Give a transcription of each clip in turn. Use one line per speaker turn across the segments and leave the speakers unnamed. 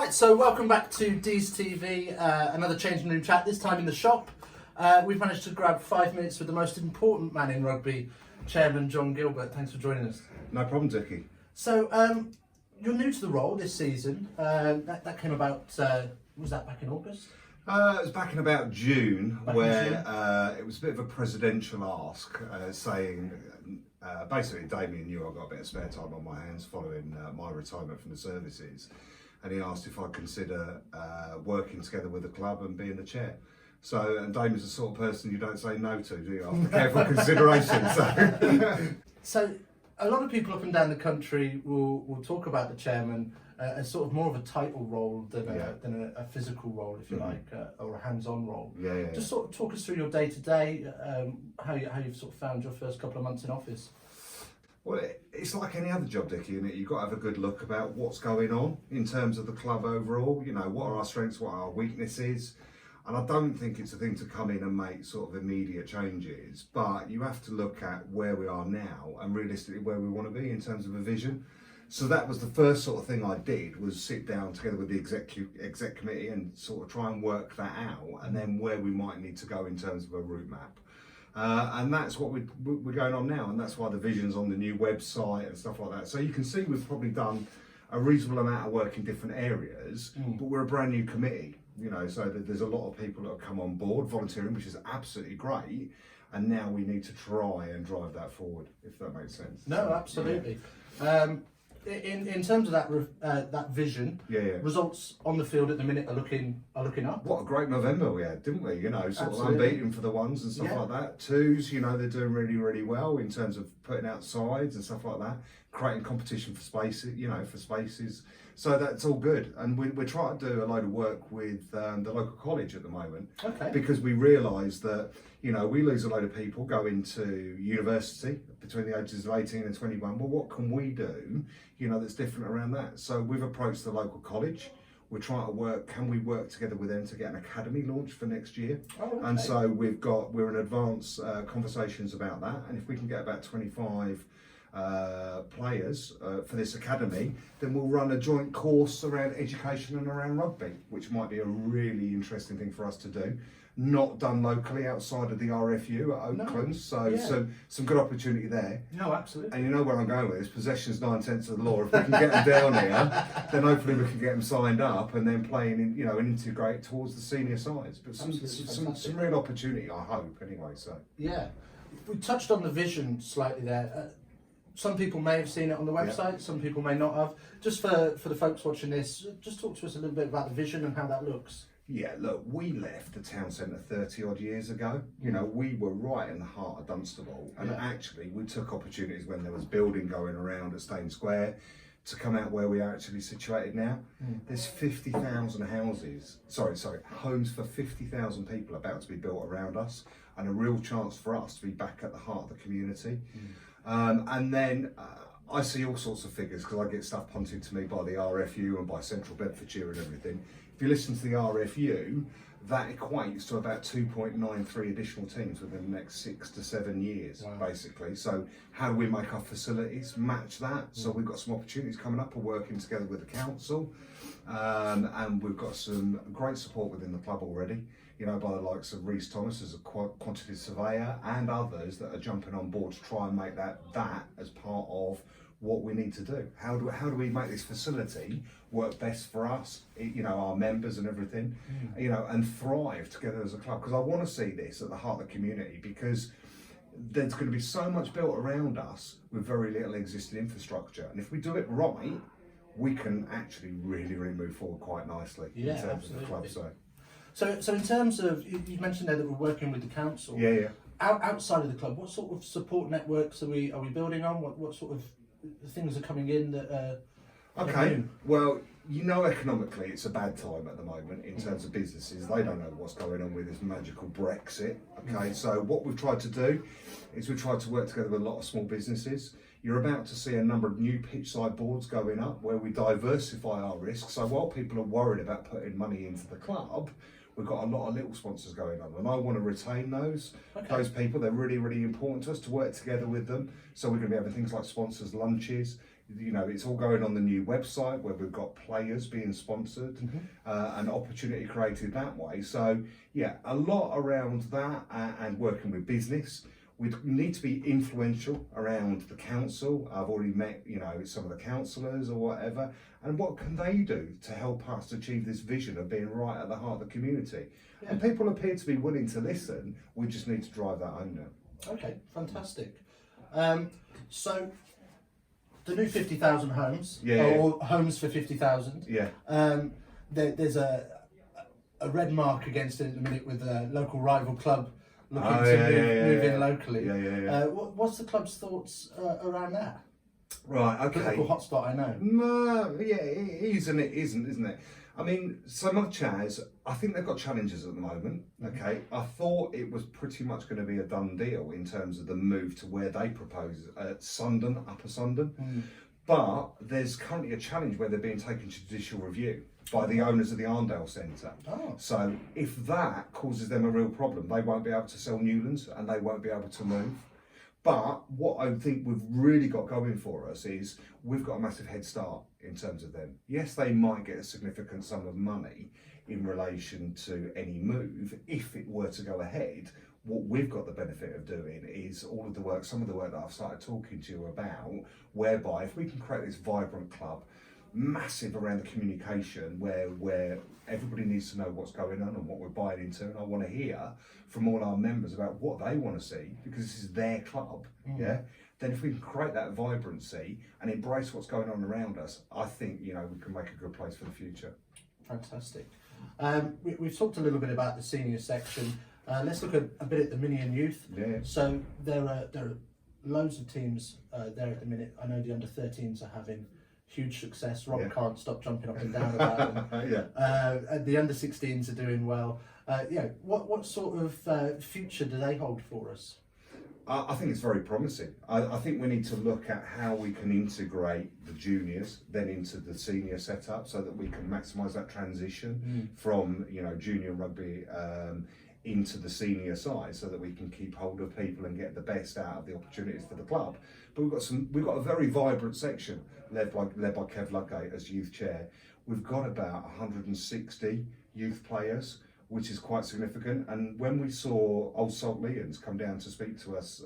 Right, so welcome back to Dees TV, another changing room chat, this time in the shop. We've managed to grab 5 minutes with the most important man in rugby, Chairman Jon Gilbert. Thanks for joining us.
No problem, Dickie.
So, you're new to the role this season. That came about, was that back in August?
It was back in about June, it was a bit of a presidential ask, saying basically Damien knew I got a bit of spare time on my hands following my retirement from the services, and he asked if I'd consider working together with the club and being the chair. So, and Damien's the sort of person you don't say no to, do you, after careful consideration.
So, a lot of people up and down the country will talk about the chairman as sort of more of a title role than a physical role, if you like, or a hands-on role.
Yeah.
Just sort of talk us through your day-to-day, how you've sort of found your first couple of months in office.
Well, it's like any other job, Dickie, isn't it? You've got to have a good look about what's going on in terms of the club overall. You know, what are our strengths, what are our weaknesses? And I don't think it's a thing to come in and make sort of immediate changes, but you have to look at where we are now and realistically where we want to be in terms of a vision. So that was the first sort of thing I did, was sit down together with the exec committee and sort of try and work that out, and then where we might need to go in terms of a route map. And that's what we're going on now, and that's why the vision's on the new website and stuff like that. So you can see we've probably done a reasonable amount of work in different areas, but we're a brand new committee, you know, so there's a lot of people that have come on board volunteering, which is absolutely great. And now we need to try and drive that forward, if that makes sense.
No, absolutely. Yeah. In terms of that vision, results on the field at the minute are looking up.
What a great November we had, didn't we? You know, sort of unbeaten for the ones and stuff like that. Twos, you know, they're doing really, really well in terms of putting out sides and stuff like that, creating competition for spaces, you know, for spaces. So that's all good. And we're trying to do a load of work with the local college at the moment, because we realise that, you know, we lose a load of people going to university between the ages of 18 and 21. Well, what can we do, you know, that's different around that? So we've approached the local college. We're trying to work, can we work together with them to get an academy launched for next year? And so we're in advanced conversations about that. And if we can get about 25 players for this academy, then we'll run a joint course around education and around rugby, which might be a really interesting thing for us to do. Not done locally outside of the RFU at Oakland, so some good opportunity there.
No, absolutely.
And you know where I'm going with this, possession's 9/10 of the law. If we can get them down here, then hopefully we can get them signed up and then playing in, you know, and integrate towards the senior sides. But some real opportunity, I hope, anyway. So
yeah, we touched on the vision slightly there. Some people may have seen it on the website, some people may not have. Just for the folks watching this, just talk to us a little bit about the vision and how that looks.
Yeah, look, we left the town centre 30 odd years ago. You know, we were right in the heart of Dunstable, and actually we took opportunities when there was building going around at Stane Square to come out where we are actually situated now. There's 50,000 homes for 50,000 people about to be built around us, and a real chance for us to be back at the heart of the community. And then I see all sorts of figures because I get stuff punted to me by the RFU and by Central Bedfordshire and everything. If you listen to the RFU, that equates to about 2.93 additional teams within the next 6 to 7 years, basically. So how do we make our facilities match that? So we've got some opportunities coming up. We're working together with the council, and we've got some great support within the club already, you know, by the likes of Reece Thomas as a quantity surveyor and others that are jumping on board to try and make that as part of what we need to do. How do we make this facility work best for us, you know, our members and everything, you know, and thrive together as a club? Because I want to see this at the heart of the community, because there's going to be so much built around us with very little existing infrastructure, and if we do it right, we can actually really move forward quite nicely in terms of the club.
So in terms of, you mentioned there that we're working with the council. Outside of the club, what sort of support networks are we building on? What sort of things are coming in that
well, you know, economically it's a bad time at the moment in terms of businesses. They don't know what's going on with this magical Brexit. So what we've tried to do is we've tried to work together with a lot of small businesses. You're about to see a number of new pitchside boards going up where we diversify our risks. So while people are worried about putting money into the club, we've got a lot of little sponsors going on, and I want to retain those people. They're really important to us to work together with them. So we're going to be having things like sponsors lunches, You know, it's all going on the new website where we've got players being sponsored, and opportunity created that way. So yeah, a lot around that, and working with business. We need to be influential around the council. I've already met, you know, some of the councillors or whatever, and what can they do to help us achieve this vision of being right at the heart of the community? Yeah. And people appear to be willing to listen. We just need to drive that home now.
Okay, fantastic. So the new 50,000 homes, or homes for 50,000.
Yeah.
There's a red mark against it at the minute with a local rival club looking to move in locally. What's the club's thoughts around that?
Right, okay.
Political hotspot, I know.
No, yeah, it is and it isn't it? I mean, so much as, I think they've got challenges at the moment, okay? I thought it was pretty much going to be a done deal in terms of the move to where they propose at Sundon, Upper Sundon. But there's currently a challenge where they're being taken to judicial review by the owners of the Arndale Centre. So if that causes them a real problem, they won't be able to sell Newlands and they won't be able to move. But what I think we've really got going for us is we've got a massive head start in terms of them. Yes, they might get a significant sum of money in relation to any move if it were to go ahead. What we've got the benefit of doing is all of the work, some of the work that I've started talking to you about, whereby if we can create this vibrant club, massive around the communication, where everybody needs to know what's going on and what we're buying into, and I want to hear from all our members about what they want to see, because this is their club, then if we can create that vibrancy and embrace what's going on around us, I think, you know, we can make a good place for the future.
Fantastic. We've talked a little bit about the senior section. Let's look a bit at the Minion Youth. So there are loads of teams there at the minute. I know the under-13s are having huge success. Rob can't stop jumping up and down about them. The under-16s are doing well. What sort of future do they hold for us?
I think it's very promising. I think we need to look at how we can integrate the juniors then into the senior setup so that we can maximise that transition from, you know, junior rugby into the senior side, so that we can keep hold of people and get the best out of the opportunities for the club. But we've got a very vibrant section led by Kev Ludgate as youth chair. We've got about 160 youth players, which is quite significant. And when we saw Old Salt Leons come down to speak to us,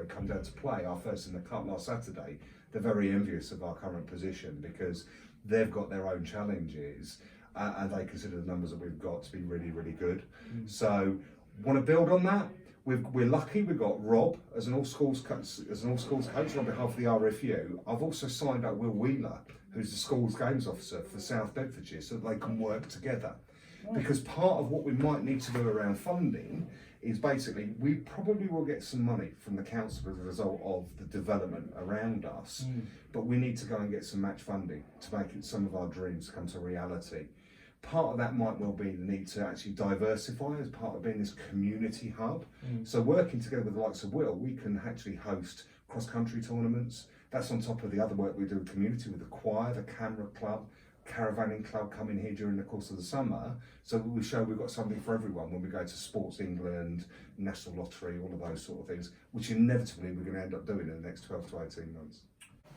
come down to play our first in the cup last Saturday, they're very envious of our current position because they've got their own challenges. And they consider the numbers that we've got to be really, really good. So, want to build on that. We're lucky. We've got Rob as an all schools coach on behalf of the RFU. I've also signed up Will Wheeler, who's the schools games officer for South Bedfordshire, so that they can work together. Because part of what we might need to do around funding is basically we probably will get some money from the council as a result of the development around us, but we need to go and get some match funding to make some of our dreams come to reality. Part of that might well be the need to actually diversify as part of being this community hub. So working together with the likes of Will, we can actually host cross-country tournaments. That's on top of the other work we do in community with the choir, the camera club, caravanning club coming here during the course of the summer. So we show we've got something for everyone when we go to Sports England, National Lottery, all of those sort of things, which inevitably we're going to end up doing in the next 12 to 18 months.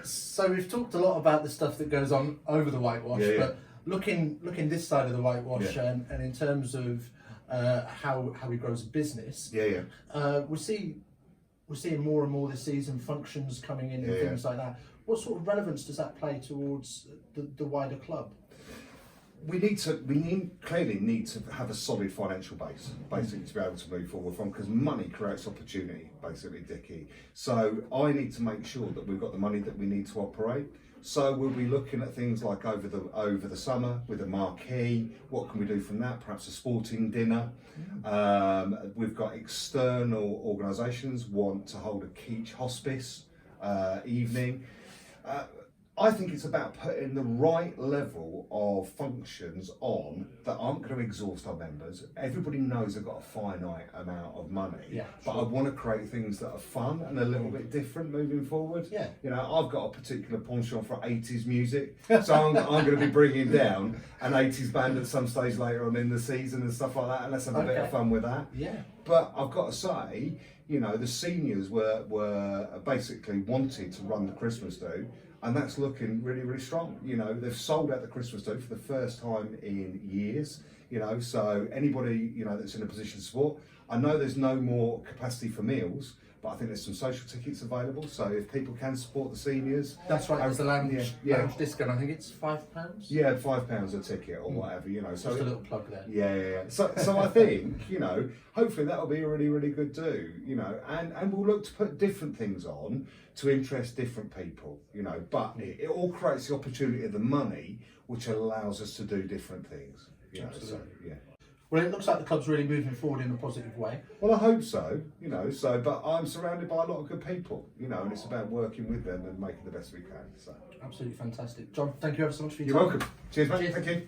So we've talked a lot about the stuff that goes on over the whitewash, but looking this side of the whitewash and in terms of how we grow as a business, we're seeing more and more this season functions coming in and things like that. What sort of relevance does that play towards the wider club?
We clearly need to have a solid financial base, basically, to be able to move forward from, because money creates opportunity, basically, Dickie. So I need to make sure that we've got the money that we need to operate. So we'll be looking at things like over the summer with a marquee. What can we do from that? Perhaps a sporting dinner. We've got external organisations want to hold a Keach hospice evening. I think it's about putting the right level of functions on that aren't going to exhaust our members. Everybody knows they've got a finite amount of money, but I want to create things that are fun and a little bit different moving forward. You know, I've got a particular penchant for 80s music, so I'm going to be bringing down an 80s band at some stage later on in the season and stuff like that, and let's have a bit of fun with that. But I've got to say, you know, the seniors were basically wanted to run the Christmas do. and that's looking really, really strong. You know, they've sold out the Christmas do for the first time in years. You know, so anybody, you know, that's in a position to support. I know there's no more capacity for meals, but I think there's some social tickets available. So if people can support the seniors,
That's right. There's the lounge,
yeah.
lounge discount. I think it's £5.
Yeah, £5 a ticket or whatever. You know, so
Just a little plug there.
yeah. So I think, you know, hopefully that'll be a really, really good do. You know, and we'll look to put different things on to interest different people. You know, but it all creates the opportunity of the money, which allows us to do different things. You know, so, yeah.
Well, it looks like the club's really moving forward in a positive way.
Well, I hope so, you know, but I'm surrounded by a lot of good people, you know, and it's about working with them and making the best we can. So
Absolutely fantastic. John, thank you ever so much for your
you're
time.
welcome. Cheers, mate.
Cheers.
Thank you.